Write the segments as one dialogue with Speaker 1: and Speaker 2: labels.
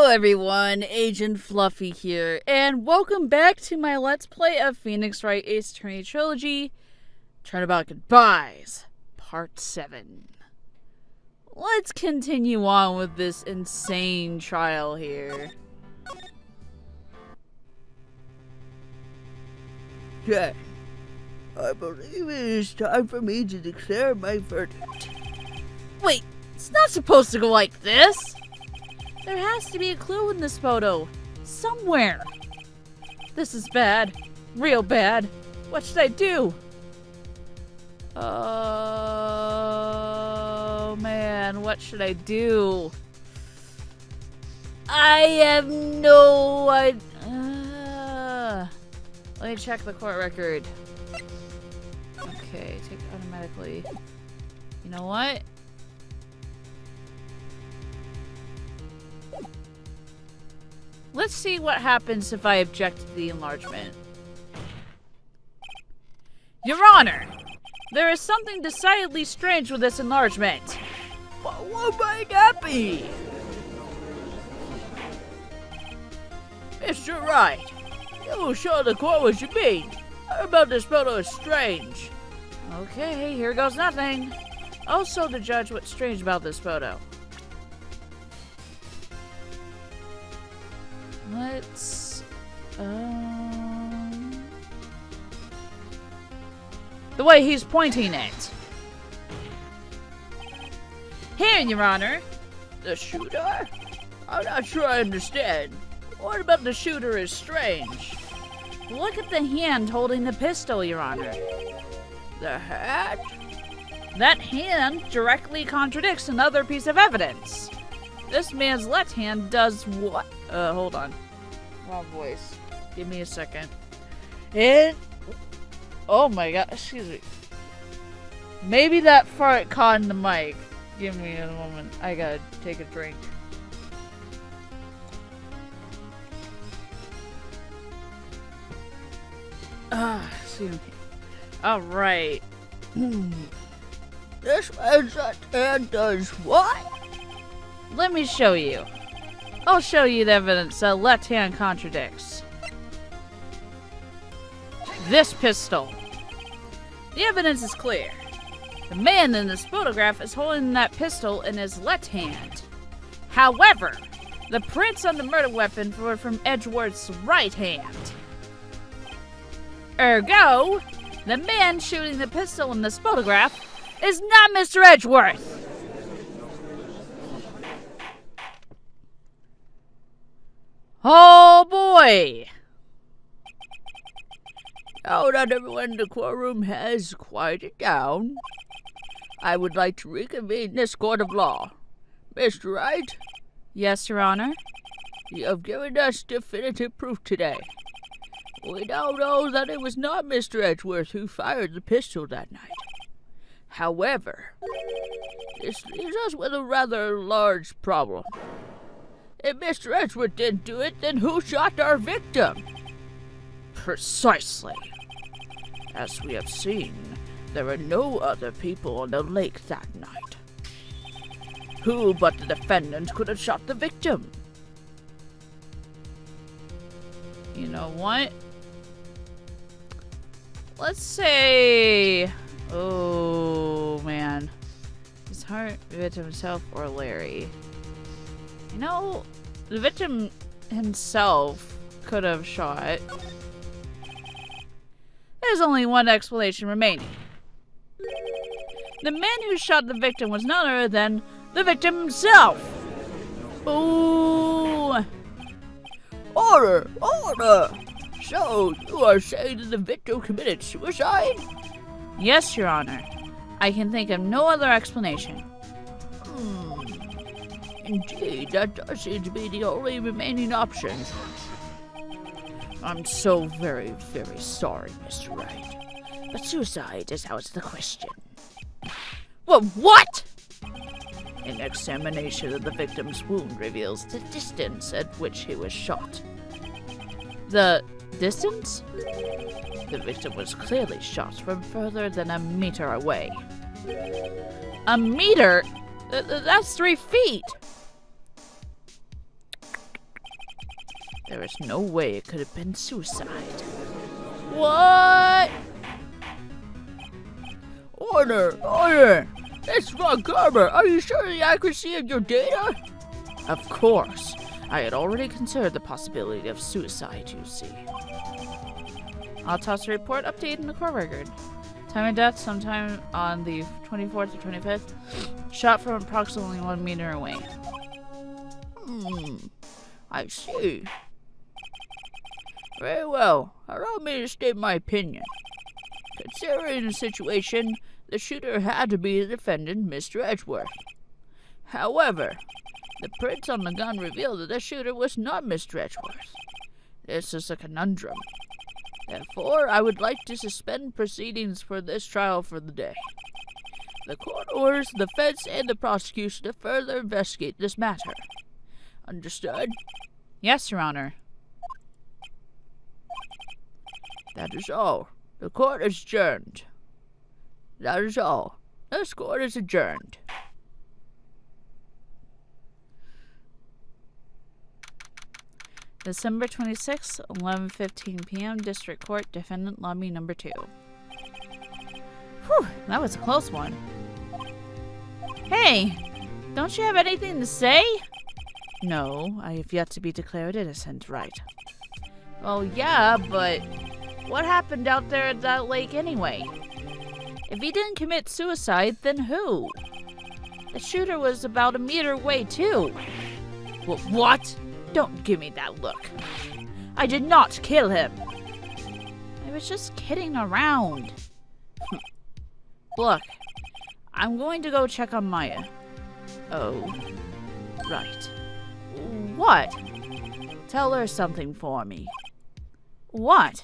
Speaker 1: everyone, Agent Fluffy here, and welcome back to my Let's Play of Phoenix Wright Ace Attorney Trilogy, Turnabout Goodbyes, Part 7. Let's continue on with this insane trial here.
Speaker 2: Jack, I believe it is time for me to declare my verdict.
Speaker 1: Wait, it's not supposed to go like this! There has to be a clue in this photo. Somewhere. This is bad. Real bad. What should I do? Oh, man. What should I do? I have no idea. Let me check the court record. Okay, take it automatically. You know what? Let's see what happens if I object to the enlargement. Your Honor, there is something decidedly strange with this enlargement.
Speaker 2: What might that be? Mr. Wright, you will show the court what you mean. How about this photo is strange?
Speaker 1: Okay, here goes nothing. Also to judge what's strange about this photo. Let's, the way he's pointing it. Here, Your Honor.
Speaker 2: The shooter? I'm not sure I understand. What about the shooter is strange?
Speaker 1: Look at the hand holding the pistol, Your Honor.
Speaker 2: The hand?
Speaker 1: That hand directly contradicts another piece of evidence. This man's left hand does what? Hold on. Wrong voice. Give me a second. And... oh my god, excuse me. Maybe that fart caught in the mic. Give me a moment. I gotta take a drink. Excuse me. Alright.
Speaker 2: This man's left hand does what?
Speaker 1: Let me show you. I'll show you the evidence that left hand contradicts. This pistol. The evidence is clear. The man in this photograph is holding that pistol in his left hand. However, the prints on the murder weapon were from Edgeworth's right hand. Ergo, the man shooting the pistol in this photograph is not Mr. Edgeworth. Oh boy!
Speaker 2: Now that everyone in the courtroom has quieted down, I would like to reconvene this court of law. Mr. Wright?
Speaker 1: Yes, Your Honor?
Speaker 2: You have given us definitive proof today. We now know that it was not Mr. Edgeworth who fired the pistol that night. However, this leaves us with a rather large problem. If Mr. Edgeworth didn't do it, then who shot our victim?
Speaker 1: Precisely.
Speaker 2: As we have seen, there were no other people on the lake that night. Who but the defendant could have shot the victim?
Speaker 1: You know what? Let's say... oh, man. His heart, victim himself, or Larry. You know, the victim himself could have shot. There's only one explanation remaining. The man who shot the victim was none other than the victim himself.
Speaker 2: Ooh! Order! Order! So, you are saying that the victim committed suicide?
Speaker 1: Yes, Your Honor. I can think of no other explanation.
Speaker 2: Indeed, that does seem to be the only remaining option. I'm so very, very sorry, Mr. Wright. But suicide is out of the question.
Speaker 1: Well, what?
Speaker 2: An examination of the victim's wound reveals the distance at which he was shot.
Speaker 1: The distance?
Speaker 2: The victim was clearly shot from further than a meter away.
Speaker 1: A meter? That's 3 feet. There is no way it could have been suicide.
Speaker 2: What? Order! Order! It's Von Garber. Are you sure of the accuracy of your data?
Speaker 1: Of course. I had already considered the possibility of suicide, you see. Autopsy report updated in the court record. Time of death sometime on the 24th or 25th. Shot from approximately 1 meter away.
Speaker 2: I see. Very well. Allow me to state my opinion. Considering the situation, the shooter had to be the defendant, Mr. Edgeworth. However, the prints on the gun reveal that the shooter was not Mr. Edgeworth. This is a conundrum. Therefore, I would like to suspend proceedings for this trial for the day. The court orders the defense and the prosecution to further investigate this matter. Understood?
Speaker 1: Yes, Your Honor.
Speaker 2: That is all. The court is adjourned. That is all. This court is adjourned.
Speaker 1: December 26th, 11:15 p.m. District Court, Defendant Lobby Number 2. Whew, that was a close one. Hey, don't you have anything to say? No, I have yet to be declared innocent, Wright. Well, yeah, but what happened out there at that lake anyway? If he didn't commit suicide, then who? The shooter was about 1 meter away, too. What? Don't give me that look. I did not kill him. I was just kidding around. Look, I'm going to go check on Maya. Oh, right. What? Tell her something for me. What?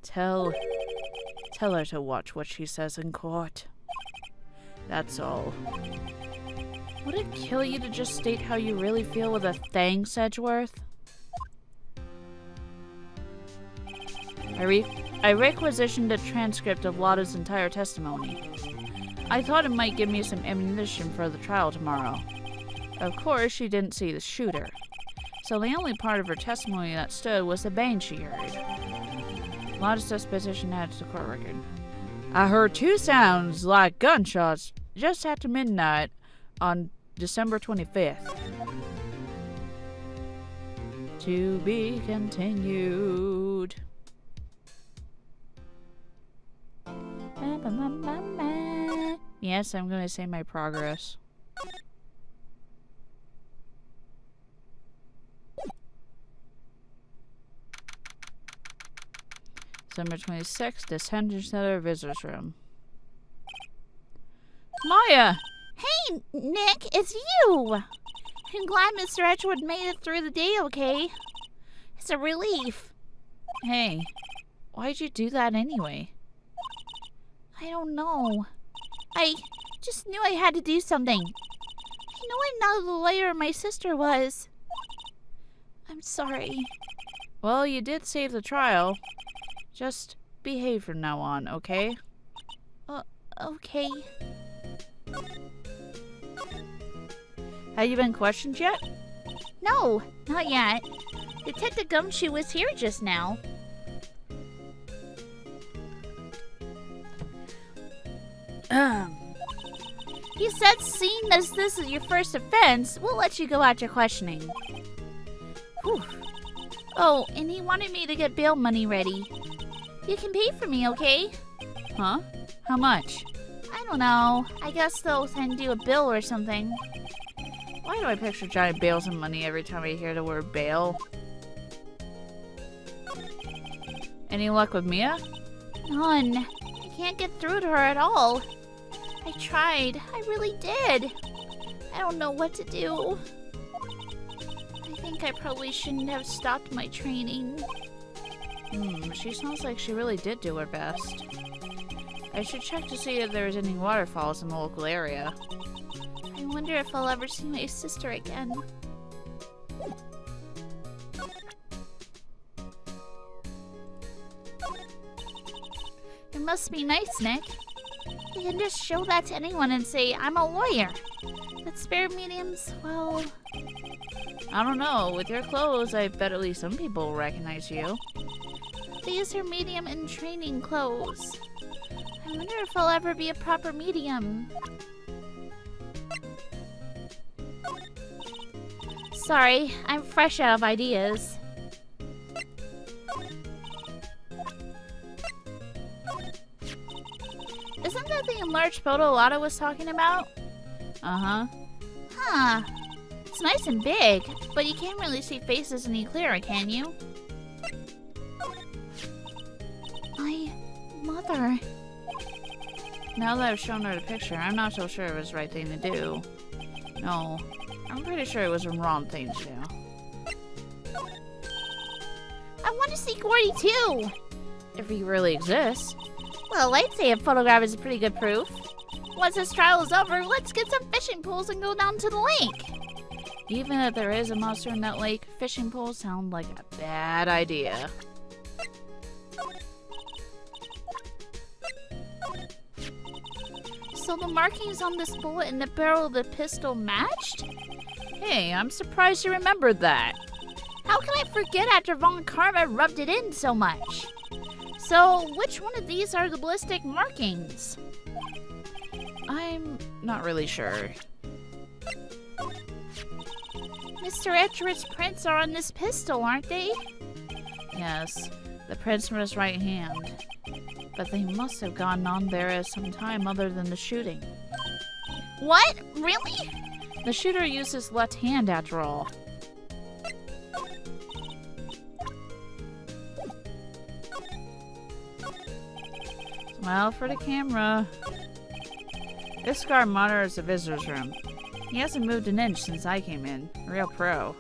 Speaker 1: Tell her to watch what she says in court. That's all. Would it kill you to just state how you really feel with a thanks, Edgeworth? I requisitioned a transcript of Lotta's entire testimony. I thought it might give me some ammunition for the trial tomorrow. Of course, she didn't see the shooter, so the only part of her testimony that stood was the bang she heard. Lotta's disposition added to the court record. I heard 2 sounds like gunshots just after midnight on December 25th. To be continued. Yes, I'm going to say my progress. December 26th, Detention Center Visitors Room. Maya!
Speaker 3: Hey, Nick, it's you! I'm glad Mr. Edgeworth made it through the day okay. It's a relief.
Speaker 1: Hey, why'd you do that anyway?
Speaker 3: I don't know. I just knew I had to do something. I know I'm not the lawyer my sister was. I'm sorry.
Speaker 1: Well, you did save the trial. Just behave from now on, okay?
Speaker 3: Okay.
Speaker 1: Have you been questioned yet?
Speaker 3: No, not yet. Detective Gumshoe was here just now. He said seeing as this is your first offense, we'll let you go out your questioning. Whew. Oh, and he wanted me to get bail money ready. You can pay for me, okay?
Speaker 1: Huh? How much?
Speaker 3: I don't know. I guess they'll send you a bill or something.
Speaker 1: Why do I picture giant bales of money every time I hear the word bail? Any luck with Mia?
Speaker 3: None. I can't get through to her at all. I tried. I really did. I don't know what to do. I think I probably shouldn't have stopped my training.
Speaker 1: She sounds like she really did do her best. I should check to see if there's any waterfalls in the local area.
Speaker 3: I wonder if I'll ever see my sister again. It must be nice, Nick. You can just show that to anyone and say, I'm a lawyer. But spare mediums, well,
Speaker 1: I don't know. With your clothes, I bet at least some people will recognize you.
Speaker 3: These are medium in training clothes. I wonder if I'll ever be a proper medium. Sorry, I'm fresh out of ideas. Isn't that the enlarged photo Lotta was talking about?
Speaker 1: Uh-huh.
Speaker 3: Huh. It's nice and big, but you can't really see faces any clearer, can you? My mother.
Speaker 1: Now that I've shown her the picture, I'm not so sure it was the right thing to do. No, I'm pretty sure it was the wrong thing to do.
Speaker 3: I want to see Gordy too!
Speaker 1: If he really exists.
Speaker 3: Well, I'd say a photograph is pretty good proof. Once this trial is over, let's get some fishing poles and go down to the lake.
Speaker 1: Even if there is a monster in that lake, fishing poles sound like a bad idea.
Speaker 3: So the markings on this bullet and the barrel of the pistol matched?
Speaker 1: Hey, I'm surprised you remembered that.
Speaker 3: How can I forget after Von Karma rubbed it in so much? So, which one of these are the ballistic markings?
Speaker 1: I'm not really sure.
Speaker 3: Mr. Edgeworth's prints are on this pistol, aren't they?
Speaker 1: Yes, the prints from his right hand. But they must have gone on there at some time other than the shooting.
Speaker 3: What? Really?
Speaker 1: The shooter used his left hand after all. Smile for the camera. This guard monitors the visitor's room. He hasn't moved an inch since I came in. A real pro.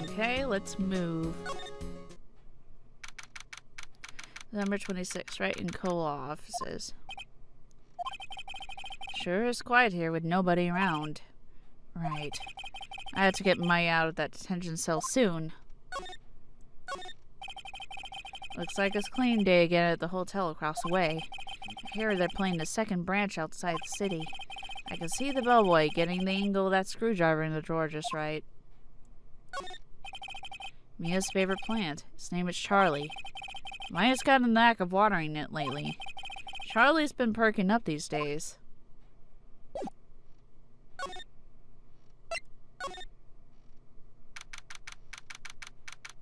Speaker 1: Okay, let's move. Number 26, right in Cola offices. Sure is quiet here with nobody around. Right. I have to get Maya out of that detention cell soon. Looks like it's clean day again at the hotel across the way. I hear they're playing the second branch outside the city. I can see the bellboy getting the angle of that screwdriver in the drawer just right. Mia's favorite plant. His name is Charlie. Maya's got a knack of watering it lately. Charlie's been perking up these days.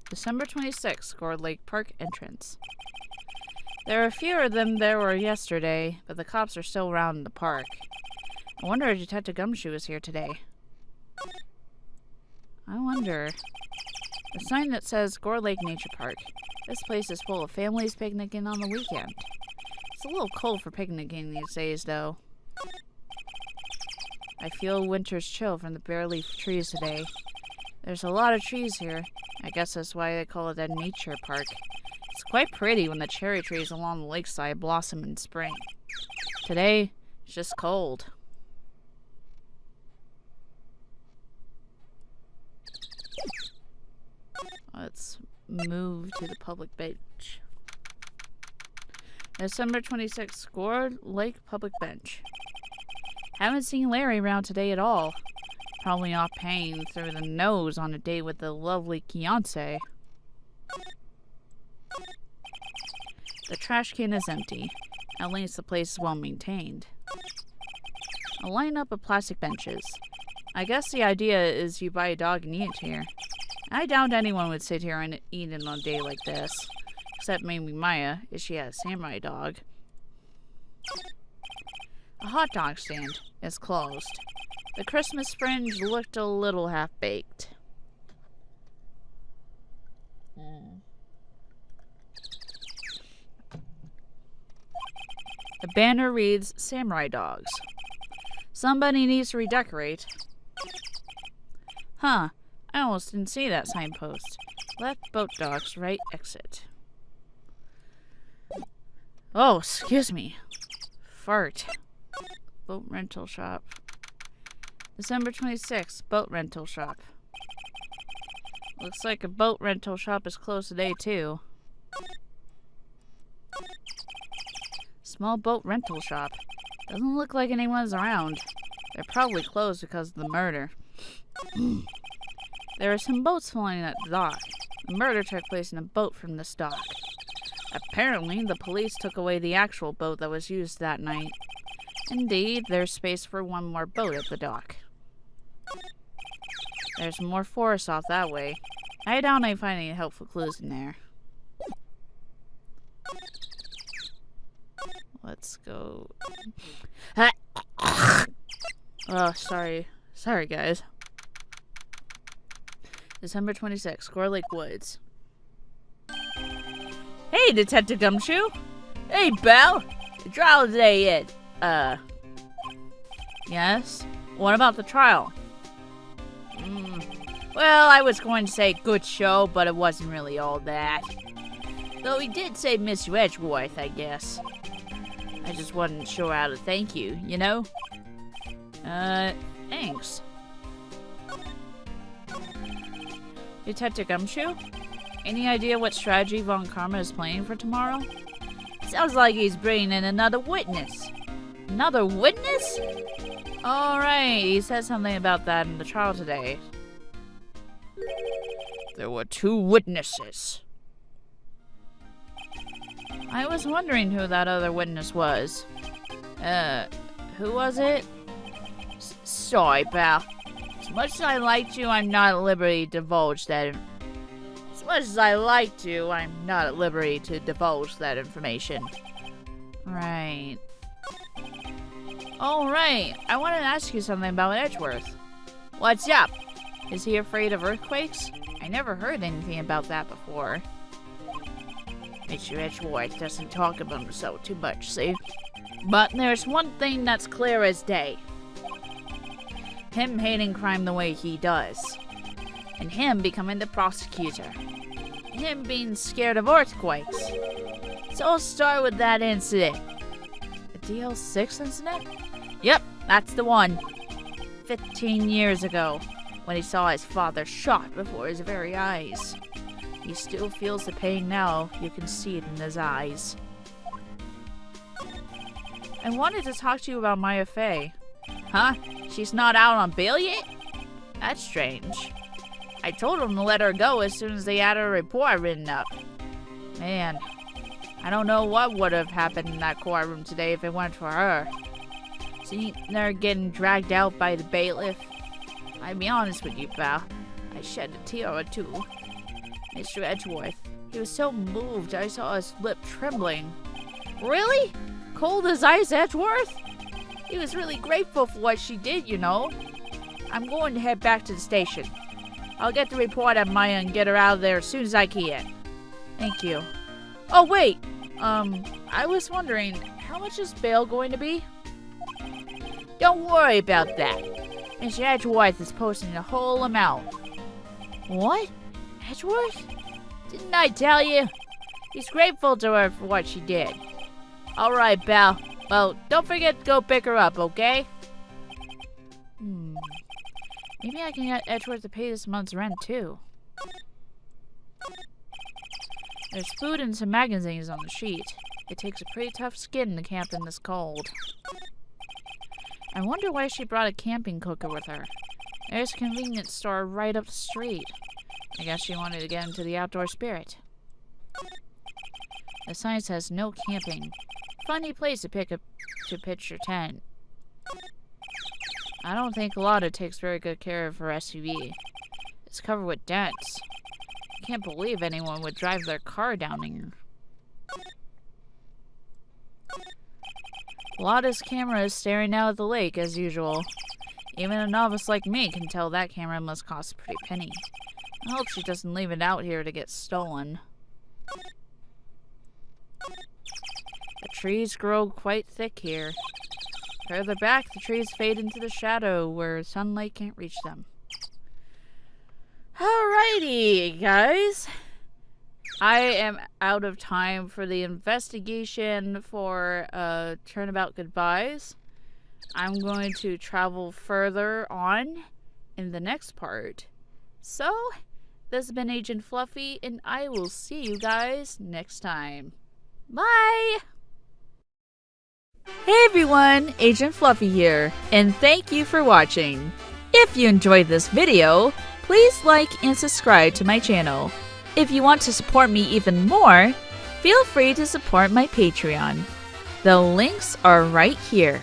Speaker 1: December 26th, Gourd Lake Park entrance. There are fewer than there were yesterday, but the cops are still around in the park. I wonder if Detective Gumshoe is here today. I wonder. A sign that says Gourd Lake Nature Park. This place is full of families picnicking on the weekend. It's a little cold for picnicking these days, though. I feel winter's chill from the bare leaf trees today. There's a lot of trees here. I guess that's why they call it a nature park. It's quite pretty when the cherry trees along the lakeside blossom in spring. Today, it's just cold. Let's move to the public bench. December 26th, Gourd Lake Public Bench. Haven't seen Larry around today at all. Probably off paying through the nose on a date with the lovely fiancé. The trash can is empty. At least the place is well maintained. A lineup of plastic benches. I guess the idea is you buy a dog and eat it here. I doubt anyone would sit here and eat it on a day like this. Except maybe Maya, if she has a samurai dog. A hot dog stand is closed. The Christmas fringe looked a little half-baked. The banner reads, Samurai Dogs. Somebody needs to redecorate. Huh, I almost didn't see that signpost. Left boat docks, right exit. Oh, excuse me. Fart. Boat rental shop. December 26th, boat rental shop. Looks like a boat rental shop is closed today, too. Small boat rental shop. Doesn't look like anyone's around. They're probably closed because of the murder. There are some boats flying at the dock. The murder took place in a boat from this dock. Apparently, the police took away the actual boat that was used that night. Indeed, there's space for one more boat at the dock. There's more forest off that way. I doubt I find any helpful clues in there. Let's go. Oh, sorry. Sorry, guys. December 26th, Square Lake Woods. Hey, Detective Gumshoe!
Speaker 2: Hey, pal! The trial today yet?
Speaker 1: Yes? What about the trial?
Speaker 2: Well, I was going to say good show, but it wasn't really all that. Though he did say Mr. Edgeworth, I guess. I just wasn't sure how to thank you, you know?
Speaker 1: Thanks. Detective Gumshoe? Any idea what strategy Von Karma is playing for tomorrow?
Speaker 2: Sounds like he's bringing in another witness.
Speaker 1: Another witness? Alright, he said something about that in the trial today.
Speaker 2: There were 2 witnesses.
Speaker 1: I was wondering who that other witness was. Who was it?
Speaker 2: Sorry, pal. As much as I like to, I'm not at liberty to divulge that. As much as I like to, I'm not at liberty to divulge that information.
Speaker 1: Right. Alright, I wanted to ask you something about Edgeworth.
Speaker 2: What's up?
Speaker 1: Is he afraid of earthquakes? I never heard anything about that before.
Speaker 2: Mr. Edgeworth doesn't talk about himself too much, see?
Speaker 1: But there's one thing that's clear as day. Him hating crime the way he does. And him becoming the prosecutor. Him being scared of earthquakes.
Speaker 2: So I'll start with that incident.
Speaker 1: The DL6 incident?
Speaker 2: Yep, that's the one.
Speaker 1: 15 years ago, when he saw his father shot before his very eyes. He still feels the pain now. You can see it in his eyes. I wanted to talk to you about Maya Fey.
Speaker 2: Huh? She's not out on bail yet?
Speaker 1: That's strange.
Speaker 2: I told them to let her go as soon as they had her report written up.
Speaker 1: Man, I don't know what would have happened in that courtroom today if it weren't for her. Seeing her getting dragged out by the bailiff. I'll be honest with you, pal. I shed a tear or two. Mr. Edgeworth, he was so moved I saw his lip trembling.
Speaker 2: Really?
Speaker 1: Cold as ice, Edgeworth? He was really grateful for what she did, you know. I'm going to head back to the station. I'll get the report on Maya and get her out of there as soon as I can. Thank you. Oh, wait. I was wondering, how much is bail going to be?
Speaker 2: Don't worry about that. Mr. Edgeworth is posting the whole amount.
Speaker 1: What? Edgeworth?
Speaker 2: Didn't I tell you? He's grateful to her for what she did. Alright, pal. Well, don't forget to go pick her up, okay?
Speaker 1: Maybe I can get Edgeworth to pay this month's rent, too. There's food and some magazines on the sheet. It takes a pretty tough skin to camp in this cold. I wonder why she brought a camping cooker with her. There's a convenience store right up the street. I guess she wanted to get into the outdoor spirit. The sign says no camping. Funny place to pitch your tent. I don't think Lotta takes very good care of her SUV. It's covered with dents. I can't believe anyone would drive their car down here. Lotta's camera is staring out at the lake as usual. Even a novice like me can tell that camera must cost a pretty penny. I hope she doesn't leave it out here to get stolen. The trees grow quite thick here. Further back, the trees fade into the shadow where sunlight can't reach them. Alrighty, guys. I am out of time for the investigation for Turnabout Goodbyes. I'm going to travel further on in the next part. So, this has been Agent Fluffy, and I will see you guys next time. Bye!
Speaker 3: Hey
Speaker 1: Hey everyone, Agent Fluffy here, and thank you for watching. If you enjoyed this video, please like and subscribe to my channel. If you want to support me even more, feel free to support my Patreon. The links are right here.